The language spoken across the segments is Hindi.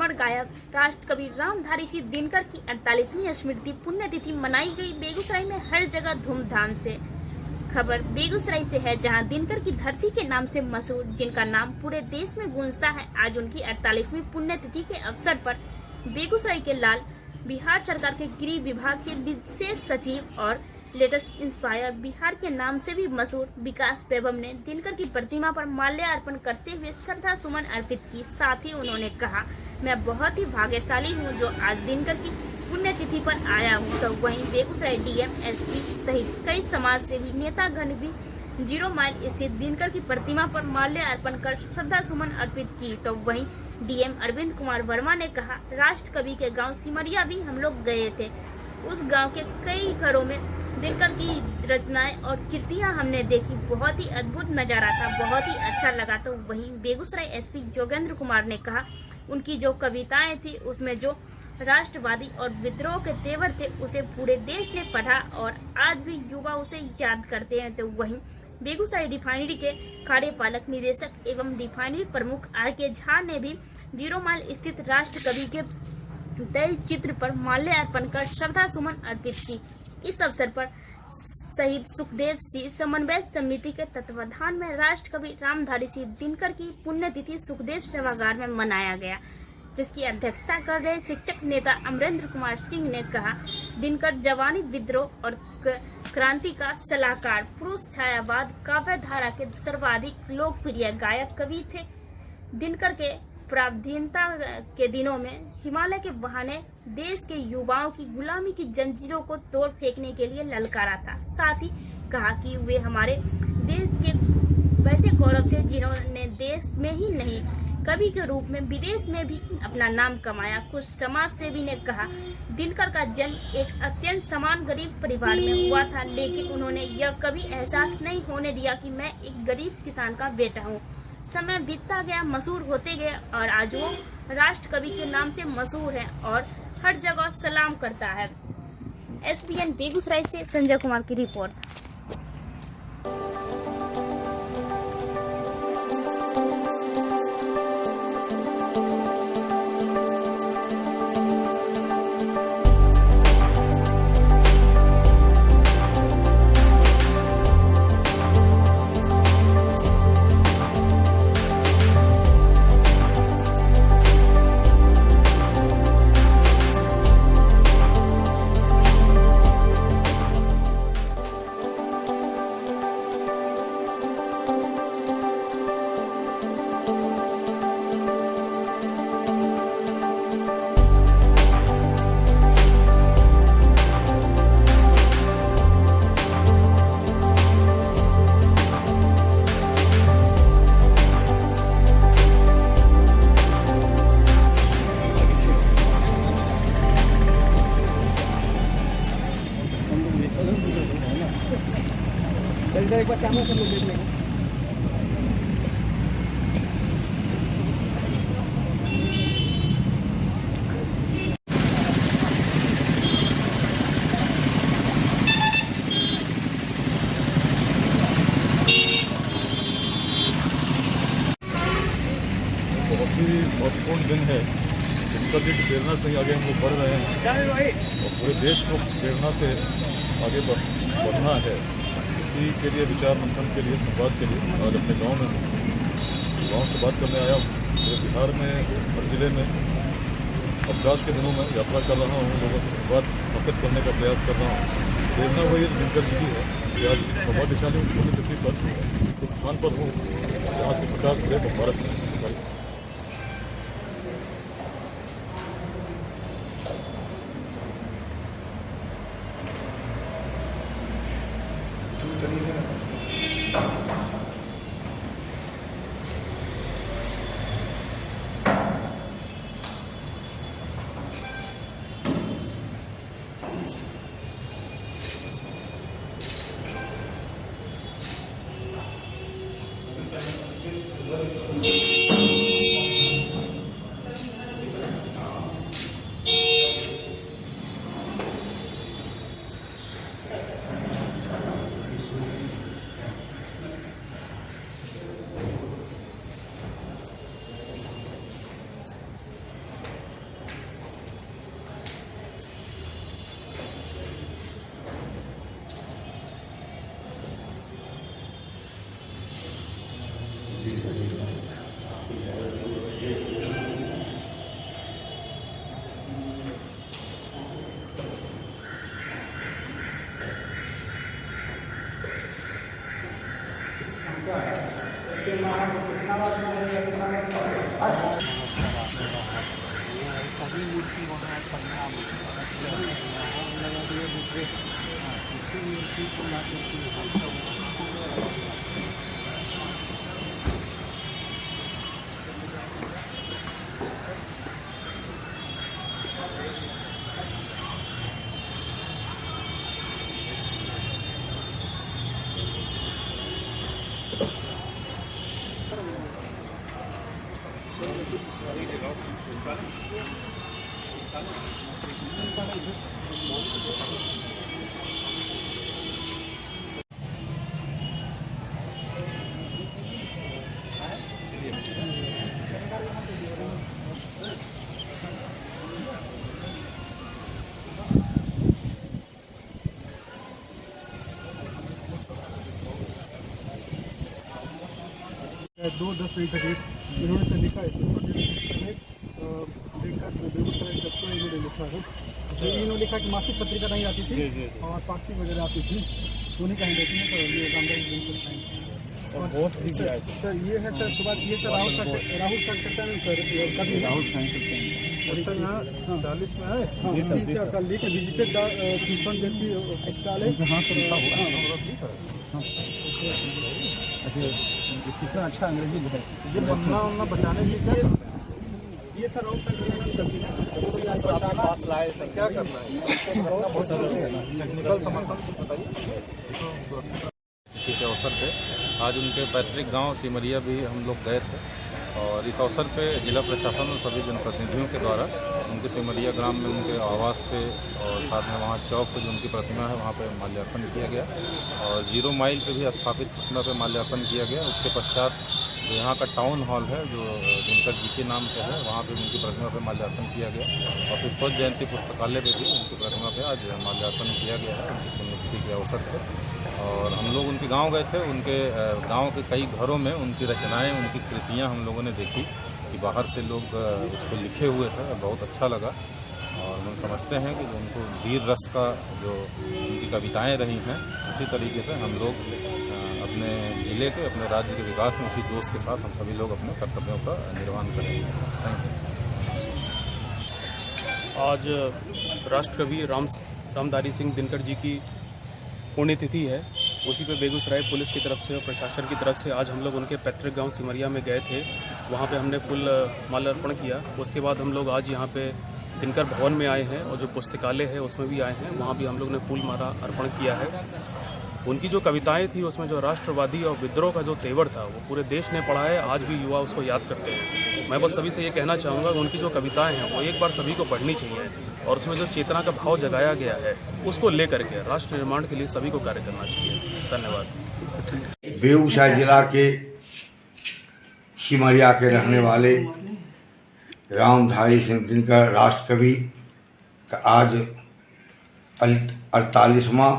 अमर गायक राष्ट्र कवि रामधारी सिंह दिनकर की 48वीं स्मृति पुण्यतिथि मनाई गई। बेगूसराय में हर जगह धूमधाम से। खबर बेगूसराय से है, जहां दिनकर की धरती के नाम से मशहूर, जिनका नाम पूरे देश में गूंजता है। आज उनकी 48वीं पुण्यतिथि के अवसर पर बेगूसराय के लाल बिहार सरकार के गृह विभाग के विशेष सचिव और लेटेस्ट इंस्पायर बिहार के नाम से भी मशहूर विकास वैभव ने दिनकर की प्रतिमा पर माल्यार्पण करते हुए श्रद्धा सुमन अर्पित की। साथ ही उन्होंने कहा, मैं बहुत ही भाग्यशाली हूं जो आज दिनकर की पुण्यतिथि पर आया हूं। तो वहीं बेगूसराय डीएम, एसपी सहित कई समाज सेवी नेतागण भी 0 माइल स्थित दिनकर की प्रतिमा पर माल्यार्पण कर श्रद्धा सुमन अर्पित की। तो वहीं डीएम अरविंद कुमार वर्मा ने कहा, राष्ट्र कवि के गांव सिमरिया भी हम लोग गए थे। उस गांव के कई घरों में दिनकर की रचनाएं और कृतियां हमने देखी। बहुत ही अद्भुत नजारा था, बहुत ही अच्छा लगा। तो वहीं बेगूसराय एसपी योगेंद्र कुमार ने कहा, उनकी जो कविताएं थी उसमें जो राष्ट्रवादी और विद्रोह के तेवर थे उसे पूरे देश ने पढ़ा और आज भी युवा उसे याद करते हैं। तो वहीं बेगूसराय रिफाइनरी के कार्यपालक निदेशक एवं रिफाइनरी प्रमुख आर.के. झा ने भी 0 माइल स्थित राष्ट्र कवि के तैल चित्र पर माल्यार्पण कर श्रद्धा सुमन अर्पित की। इस अवसर पर शहीद सुखदेव सिंह समन्वय समिति के तत्वाधान में राष्ट्र कवि रामधारी सिंह दिनकर की पुण्यतिथि सुखदेव सभागार में मनाया गया, जिसकी अध्यक्षता कर रहे शिक्षक नेता अमरेंद्र कुमार सिंह ने कहा, दिनकर जवानी विद्रोह और क्रांति का सलाहकार, पुरुष छायावाद काव्य धारा के सर्वाधिक लोकप्रिय गायक कवि थे। दिनकर के पराधीनता के दिनों में हिमालय के बहाने देश के युवाओं की गुलामी की जंजीरों को तोड़ फेंकने के लिए ललकारा था। साथ ही कहा कि वे हमारे देश के वैसे गौरव थे जिन्होंने देश में ही नहीं कवि के रूप में विदेश में भी अपना नाम कमाया। कुछ समाज सेवी ने कहा, दिनकर का जन्म एक अत्यंत समान गरीब परिवार में हुआ था, लेकिन उन्होंने यह कभी एहसास नहीं होने दिया कि मैं एक गरीब किसान का बेटा हूँ। समय बीतता गया, मशहूर होते गए और आज वो राष्ट्र कवि के नाम से मशहूर है और हर जगह सलाम करता है। एसपीएन बेगूसराय से संजय कुमार की रिपोर्ट। एक बार कैमरा सब लोग देख लेंगे। बहुत ही महत्वपूर्ण दिन है। दिनकर जी की प्रेरणा से ही आगे हम लोग बढ़ रहे हैं और पूरे देश को प्रेरणा से आगे बढ़ना है। इसी के लिए विचार मंथन के लिए, संवाद के लिए आज अपने गांव से बात करने आया हूँ। पूरे बिहार में, हर जिले में अवकाश के दिनों में यात्रा कर रहा हूँ, लोगों से संवाद स्थापित करने का प्रयास कर रहा हूँ। प्रेरणा वही दिनकर जी की है कि आज सौभाग्यशाली पुण्यतिथि पर इस स्थान पर हूँ जहाँ से 50 पूरे भारत में। दो 10 मिनट तक इन्होंने से लिखा है इसमें देखकर बेगूसराय जब तो इन्होंने लिखा है इन्होंने लिखा कि मासिक पत्रिका नहीं आती थी और पाक्षिक वगैरह आती थी उन्हीं का हैंडराइटिंग है। तो ये रामदास और बहुत सर ये है सर सुबह ये सर राहुल सर करता है सर कभी राहुल चालीस में है सर लिखे विजिटेड अस्पताल है। कितना अच्छा अंग्रेजी है ये बनना उनना बचाने की क्या ये सर राउंड पास लाए सर क्या करना है टेक्निकल समर्थन बताइए। के अवसर पे आज उनके पैतृक गांव सिमरिया भी हम लोग गए थे और इस अवसर पे जिला प्रशासन और सभी जनप्रतिनिधियों के द्वारा उनके सिमरिया ग्राम में उनके आवास पे और साथ में वहाँ चौक पे जो उनकी प्रतिमा है वहाँ पे माल्यार्पण किया गया और 0 माइल पे भी स्थापित प्रतिमा पे माल्यार्पण किया गया। उसके पश्चात जो यहाँ का टाउन हॉल है जो दिनकर जी के नाम से है वहाँ पे उनकी प्रतिमा पे माल्यार्पण किया गया और फिर स्वच्छ जयंती पुस्तकालय पे भी उनकी प्रतिमा पे आज माल्यार्पण किया गया है उनकी पुण्यतिथि के अवसर पर। और हम लोग उनके गांव गए थे, उनके गांव के कई घरों में उनकी रचनाएं उनकी कृतियां हम लोगों ने देखी कि बाहर से लोग उसको लिखे हुए थे, बहुत अच्छा लगा। और हम समझते हैं कि उनको वीर रस का जो उनकी कविताएं रही हैं उसी तरीके से हम लोग अपने ज़िले के अपने राज्य के विकास में उसी जोश के साथ हम सभी लोग अपने कर्तव्यों का निर्वहन करेंगे। Thank you. आज राष्ट्रकवि रामधारी सिंह दिनकर जी की पुण्यतिथि है, उसी पे बेगूसराय पुलिस की तरफ से और प्रशासन की तरफ से आज हम लोग उनके पैतृक गांव सिमरिया में गए थे। वहाँ पे हमने फूल माल्यार्पण किया। उसके बाद हम लोग आज यहाँ पे दिनकर भवन में आए हैं और जो पुस्तकालय है उसमें भी आए हैं, वहाँ भी हम लोग ने फूल माला अर्पण किया है। उनकी जो कविताएं थी उसमें जो राष्ट्रवादी और विद्रोह का जो तेवर था वो पूरे देश ने पढ़ा है, आज भी युवा उसको याद करते हैं। मैं बस सभी से ये कहना चाहूँगा कि उनकी जो कविताएं हैं वो एक बार सभी को पढ़नी चाहिए और उसमें जो चेतना का भाव जगाया गया है उसको लेकर के राष्ट्र निर्माण के लिए सभी को कार्य करना चाहिए। धन्यवाद। बेगूसराय जिला के सिमरिया के रहने वाले रामधारी सिंह दिनकर राष्ट्रकवि का आज 48वां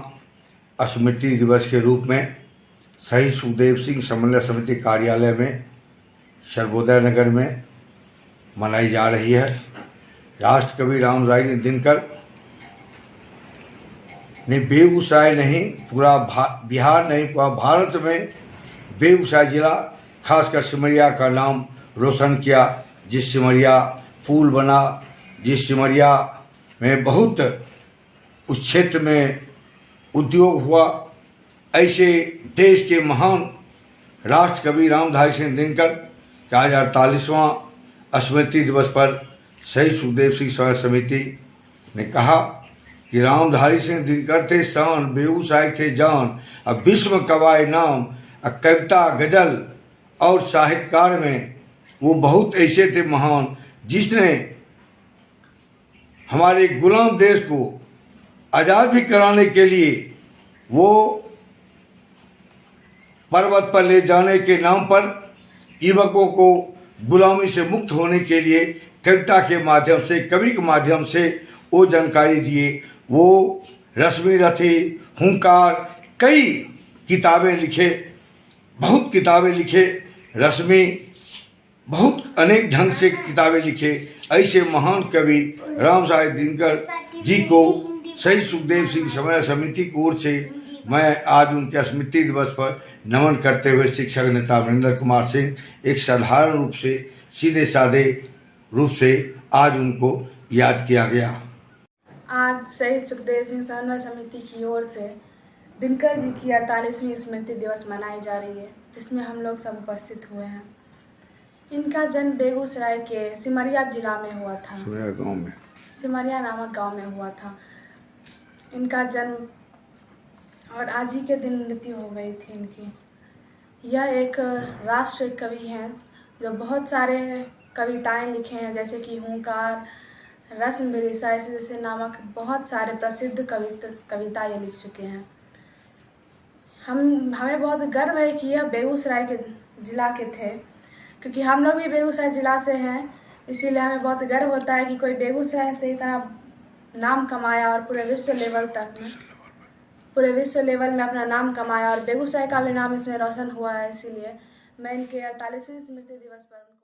स्मृति दिवस के रूप में शहीद सुखदेव सिंह समन्वय समिति कार्यालय में सर्वोदय नगर में मनाई जा रही है। राष्ट्रकवि रामधारी दिनकर ने बेगूसराय नहीं पूरा बिहार नहीं पूरा भारत में बेगूसराय जिला खासकर सिमरिया का नाम रोशन किया। जिस सिमरिया फूल बना, जिस सिमरिया में बहुत उस क्षेत्र में उद्योग हुआ, ऐसे देश के महान राष्ट्रकवि रामधारी सिंह दिनकर का आज 48वां स्मृति दिवस पर शहीद सुखदेव सिंह समन्वय समिति ने कहा कि रामधारी सिंह दिनकर थे शान, बेगूसराय थे जान, अब विश्व कवाए नाम, कविता गजल और साहित्यकार में वो बहुत ऐसे थे महान जिसने हमारे गुलाम देश को आज़ाद भी कराने के लिए वो पर्वत पर ले जाने के नाम पर युवकों को गुलामी से मुक्त होने के लिए कविता के माध्यम से, कवि के माध्यम से वो जानकारी दिए। वो रश्मि रथी, हुंकार, कई किताबें लिखे, बहुत किताबें लिखे। रश्मि बहुत अनेक ढंग से किताबें लिखे। ऐसे महान कवि रामधारी दिनकर जी को शहीद सुखदेव सिंह समन्वय समिति की ओर से मैं आज उनके स्मृति दिवस पर नमन करते हुए शिक्षक नेता अमरिंदर कुमार सिंह एक साधारण रूप से सीधे साधे रूप से आज उनको याद किया गया। आज शहीद सुखदेव सिंह समन्वय समिति की ओर से दिनकर जी की 48वीं स्मृति दिवस मनाई जा रही है, जिसमें हम लोग सब उपस्थित हुए हैं। इनका जन्म बेगूसराय के सिमरिया जिला में हुआ था। सिमरिया नामक गांव में हुआ था इनका जन्म, और आज ही के दिन मृत्यु हो गई थी इनकी। यह एक राष्ट्र कवि हैं जो बहुत सारे कविताएं लिखे हैं, जैसे कि हुंकार, रस्म बिरिसा जैसे नामक बहुत सारे प्रसिद्ध कविता ये लिख चुके हैं। हमें बहुत गर्व है कि यह बेगूसराय के ज़िला के थे, क्योंकि हम लोग भी बेगूसराय ज़िला से हैं, इसीलिए हमें बहुत गर्व होता है कि कोई बेगूसराय से इतना नाम कमाया और पूरे विश्व लेवल में अपना नाम कमाया, और बेगूसराय का भी नाम इसमें रोशन हुआ है। इसीलिए मैं इनके 48वें स्मृति दिवस पर